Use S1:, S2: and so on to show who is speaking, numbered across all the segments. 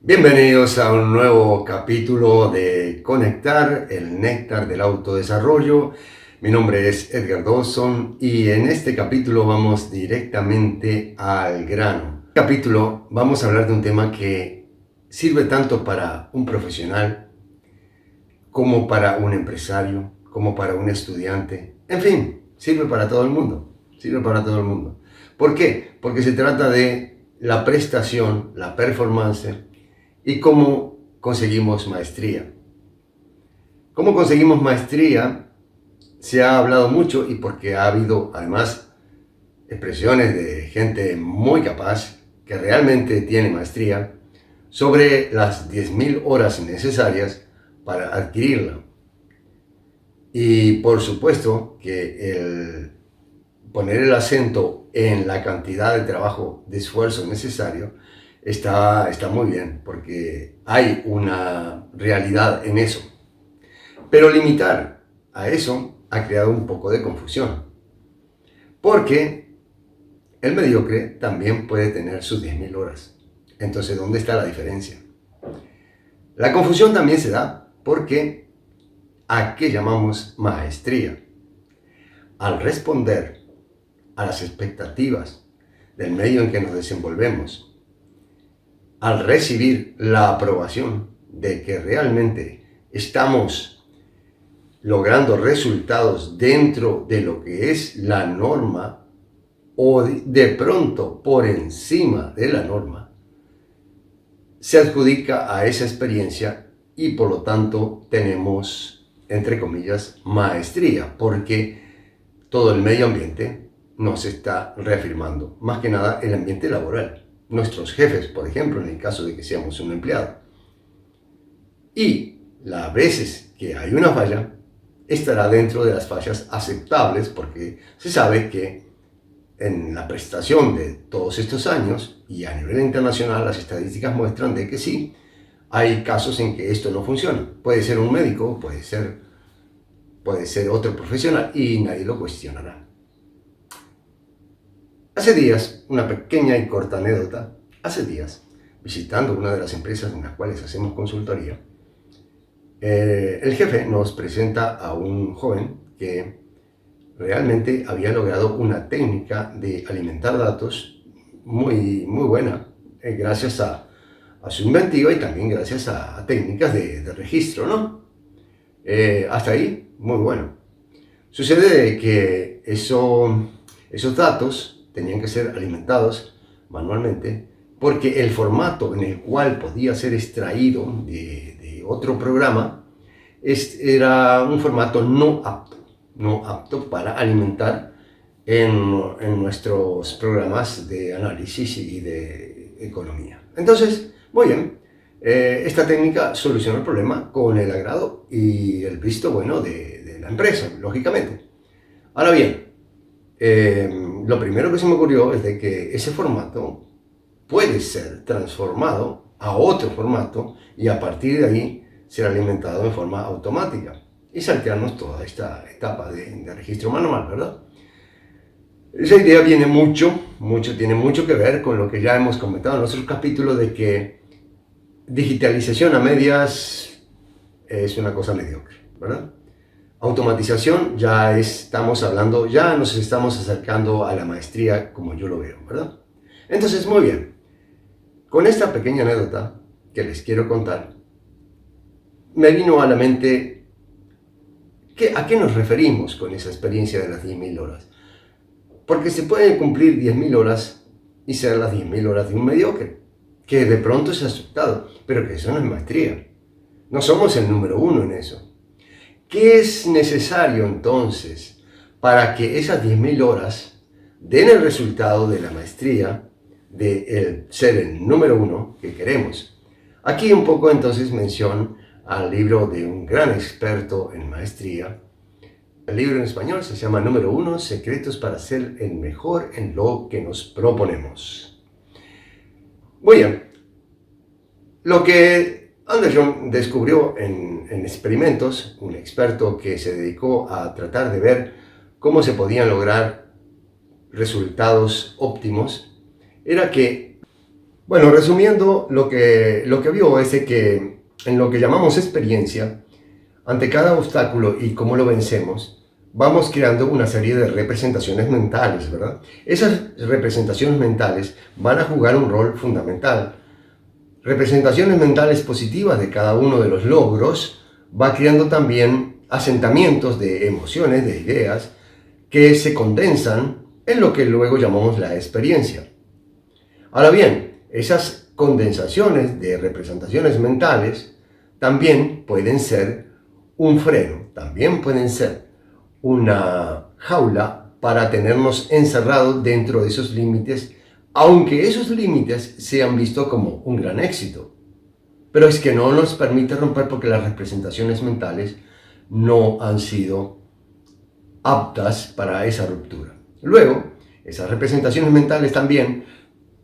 S1: Bienvenidos a un nuevo capítulo de Conectar, el néctar del autodesarrollo. Mi nombre es Edgar Dawson y en este capítulo vamos directamente al grano. En este capítulo vamos a hablar de un tema que sirve tanto para un profesional como para un empresario, como para un estudiante. En fin, sirve para todo el mundo. Sirve para todo el mundo. ¿Por qué? Porque se trata de la prestación, la performance y cómo conseguimos maestría. ¿Cómo conseguimos maestría? Se ha hablado mucho y porque ha habido además expresiones de gente muy capaz que realmente tiene maestría sobre las 10.000 horas necesarias para adquirirla. Y por supuesto que el poner el acento en la cantidad de trabajo, de esfuerzo necesario, está muy bien, porque hay una realidad en eso. Pero limitar a eso ha creado un poco de confusión, porque el mediocre también puede tener sus 10.000 horas. Entonces, ¿dónde está la diferencia? La confusión también se da porque ¿a qué llamamos maestría? Al responder a las expectativas del medio en que nos desenvolvemos, al recibir la aprobación de que realmente estamos logrando resultados dentro de lo que es la norma o de pronto por encima de la norma, se adjudica a esa experiencia y por lo tanto tenemos, entre comillas, maestría, porque todo el medio ambiente nos está reafirmando, más que nada el ambiente laboral. Nuestros jefes, por ejemplo, en el caso de que seamos un empleado. Y las veces que hay una falla, estará dentro de las fallas aceptables porque se sabe que en la prestación de todos estos años y a nivel internacional las estadísticas muestran de que sí, hay casos en que esto no funciona. Puede ser un médico, puede ser otro profesional y nadie lo cuestionará. Hace días, una pequeña y corta anécdota, hace días, visitando una de las empresas en las cuales hacemos consultoría, el jefe nos presenta a un joven que realmente había logrado una técnica de alimentar datos muy buena, gracias a su inventiva y también gracias a técnicas de registro, ¿no? Hasta ahí, muy bueno. Sucede que esos datos tenían que ser alimentados manualmente porque el formato en el cual podía ser extraído de otro programa era un formato no apto para alimentar en nuestros programas de análisis y de economía. Entonces, muy bien, esta técnica solucionó el problema con el agrado y el visto bueno de la empresa, lógicamente. Ahora bien, lo primero que se me ocurrió es de que ese formato puede ser transformado a otro formato y a partir de ahí ser alimentado de forma automática y saltearnos toda esta etapa de registro manual, ¿verdad? Esa idea tiene mucho que ver con lo que ya hemos comentado en nuestros capítulos de que digitalización a medias es una cosa mediocre, ¿verdad? Automatización ya nos estamos acercando a la maestría como yo lo veo, ¿verdad? Entonces, muy bien, con esta pequeña anécdota que les quiero contar, me vino a la mente ¿a qué nos referimos con esa experiencia de las 10.000 horas? Porque se pueden cumplir 10.000 horas y ser las 10.000 horas de un mediocre, que de pronto es aceptado, pero que eso no es maestría. No somos el número uno en eso. ¿Qué es necesario entonces para que esas 10.000 horas den el resultado de la maestría, de ser el número uno que queremos? Aquí un poco entonces mención al libro de un gran experto en maestría. El libro en español se llama Número 1, Secretos para ser el mejor en lo que nos proponemos. Muy bien, lo que Anderson descubrió en experimentos, un experto que se dedicó a tratar de ver cómo se podían lograr resultados óptimos, era que Bueno, resumiendo, lo que vio es de que en lo que llamamos experiencia, ante cada obstáculo y cómo lo vencemos, vamos creando una serie de representaciones mentales, ¿verdad? Esas representaciones mentales van a jugar un rol fundamental. Representaciones mentales positivas de cada uno de los logros va creando también asentamientos de emociones, de ideas, que se condensan en lo que luego llamamos la experiencia. Ahora bien, esas condensaciones de representaciones mentales también pueden ser un freno, también pueden ser una jaula para tenernos encerrados dentro de esos límites, aunque esos límites sean vistos como un gran éxito. Pero es que no nos permite romper porque las representaciones mentales no han sido aptas para esa ruptura. Luego, esas representaciones mentales también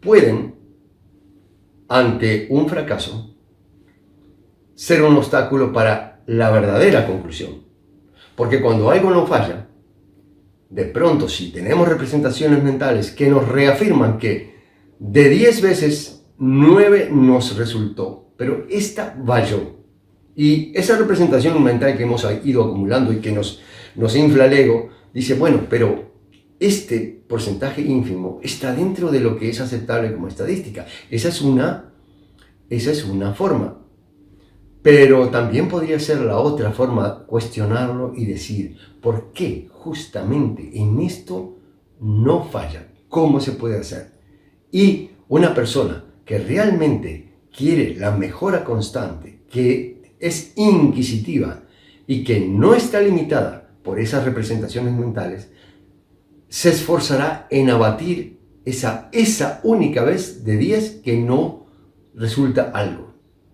S1: pueden, ante un fracaso, ser un obstáculo para la verdadera conclusión. Porque cuando algo no falla, de pronto si tenemos representaciones mentales que nos reafirman que de 10 veces 9 nos resultó, pero esta falló. Y esa representación mental que hemos ido acumulando y que nos infla el ego, dice, bueno, pero este porcentaje ínfimo está dentro de lo que es aceptable como estadística. Esa es una forma. Pero también podría ser la otra forma, cuestionarlo y decir, ¿por qué justamente en esto no falla? ¿Cómo se puede hacer? Y una persona que realmente quiere la mejora constante, que es inquisitiva y que no está limitada por esas representaciones mentales, se esforzará en abatir esa única vez de 10 que no resulta algo,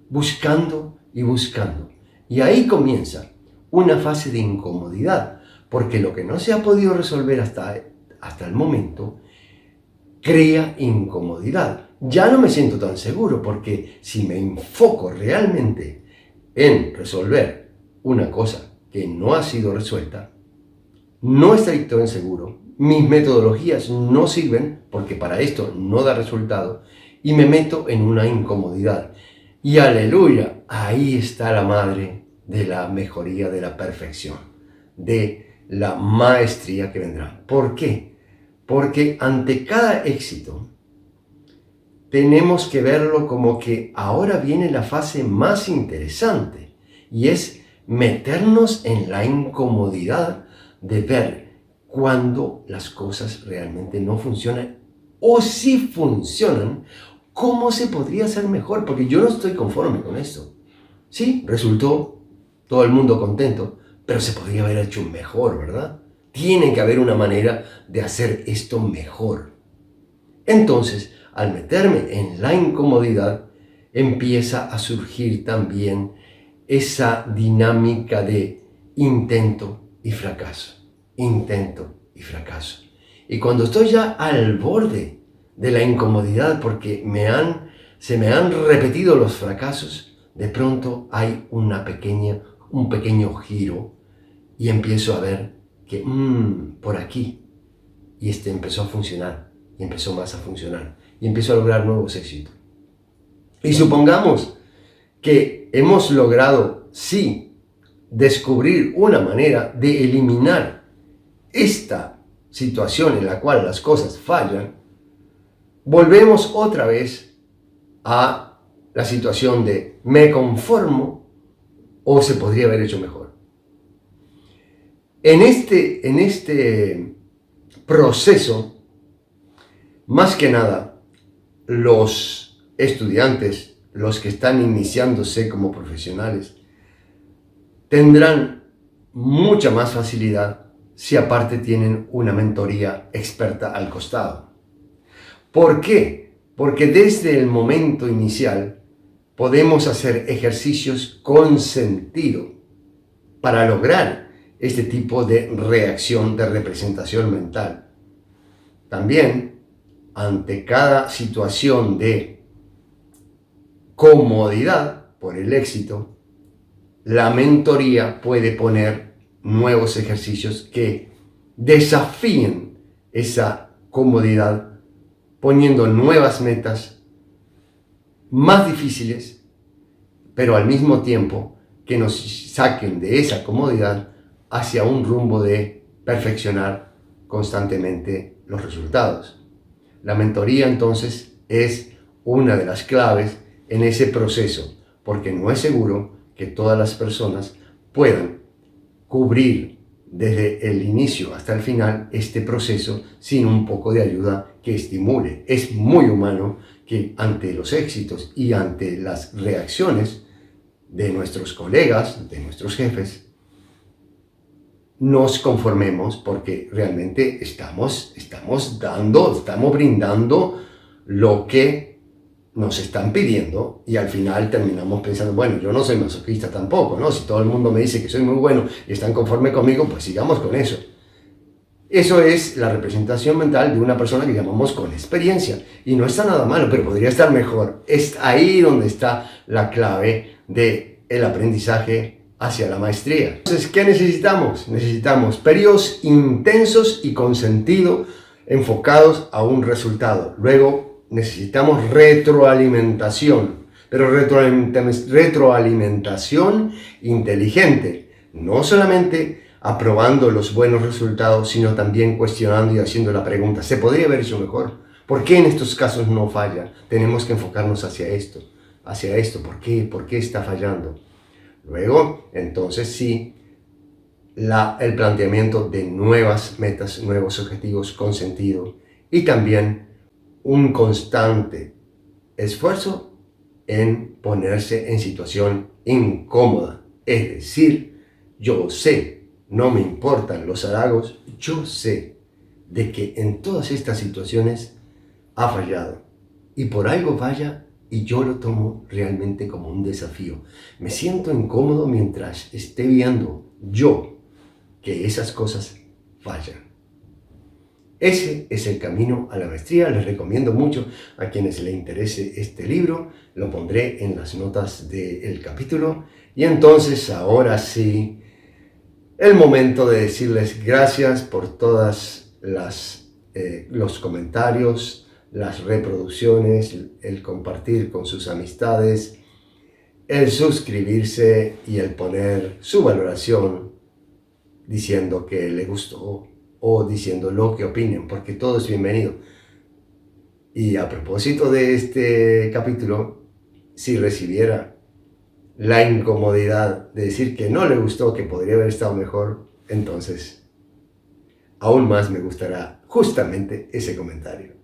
S1: buscando y buscando. Y ahí comienza una fase de incomodidad, porque lo que no se ha podido resolver hasta el momento crea incomodidad. Ya no me siento tan seguro, porque si me enfoco realmente en resolver una cosa que no ha sido resuelta, no estoy tan seguro, mis metodologías no sirven, porque para esto no da resultado, y me meto en una incomodidad. Y aleluya, ahí está la madre de la mejoría, de la perfección, de la maestría que vendrá. ¿Por qué? Porque ante cada éxito tenemos que verlo como que ahora viene la fase más interesante, y es meternos en la incomodidad de ver cuando las cosas realmente no funcionan, o si funcionan, ¿cómo se podría hacer mejor? Porque yo no estoy conforme con esto. Sí, resultó todo el mundo contento, pero se podría haber hecho mejor, ¿verdad? Tiene que haber una manera de hacer esto mejor. Entonces, al meterme en la incomodidad, empieza a surgir también esa dinámica de intento y fracaso, intento y fracaso. Y cuando estoy ya al borde de la incomodidad porque se me han repetido los fracasos, de pronto hay un pequeño giro y empiezo a ver que por aquí, y empezó a funcionar, y empezó más a funcionar, y empiezo a lograr nuevos éxitos. Y supongamos que hemos logrado, sí, descubrir una manera de eliminar esta situación en la cual las cosas fallan, volvemos otra vez a la situación de me conformo o se podría haber hecho mejor. En este proceso, más que nada, los estudiantes, los que están iniciándose como profesionales, tendrán mucha más facilidad si aparte tienen una mentoría experta al costado. ¿Por qué? Porque desde el momento inicial podemos hacer ejercicios con sentido para lograr este tipo de reacción, de representación mental. También, ante cada situación de comodidad por el éxito, la mentoría puede poner nuevos ejercicios que desafíen esa comodidad, poniendo nuevas metas más difíciles, pero al mismo tiempo que nos saquen de esa comodidad hacia un rumbo de perfeccionar constantemente los resultados. La mentoría entonces es una de las claves en ese proceso, porque no es seguro que todas las personas puedan cubrir desde el inicio hasta el final este proceso sin un poco de ayuda que estimule. Es muy humano que ante los éxitos y ante las reacciones de nuestros colegas, de nuestros jefes, nos conformemos porque realmente estamos brindando lo que nos están pidiendo y al final terminamos pensando, bueno, yo no soy masoquista tampoco, ¿no? Si todo el mundo me dice que soy muy bueno y están conforme conmigo, pues sigamos con eso. Eso es la representación mental de una persona que llamamos con experiencia y no está nada malo, pero podría estar mejor. Es ahí donde está la clave del aprendizaje hacia la maestría. Entonces, ¿qué necesitamos? Necesitamos periodos intensos y con sentido enfocados a un resultado. Luego necesitamos retroalimentación, pero retroalimentación inteligente, no solamente aprobando los buenos resultados, sino también cuestionando y haciendo la pregunta, ¿se podría haber hecho mejor? ¿Por qué en estos casos no falla? Tenemos que enfocarnos hacia esto, ¿por qué? ¿Por qué está fallando? Luego, entonces sí, el planteamiento de nuevas metas, nuevos objetivos con sentido y también un constante esfuerzo en ponerse en situación incómoda. Es decir, yo sé, no me importan los halagos, yo sé de que en todas estas situaciones ha fallado y por algo falla y yo lo tomo realmente como un desafío. Me siento incómodo mientras esté viendo yo que esas cosas fallan. Ese es el camino a la maestría. Les recomiendo mucho a quienes les interese este libro. Lo pondré en las notas del capítulo. Y entonces, ahora sí, el momento de decirles gracias por todas los comentarios, las reproducciones, el compartir con sus amistades, el suscribirse y el poner su valoración diciendo que le gustó o diciendo lo que opinen, porque todo es bienvenido. Y a propósito de este capítulo, si recibiera la incomodidad de decir que no le gustó, que podría haber estado mejor, entonces aún más me gustará justamente ese comentario.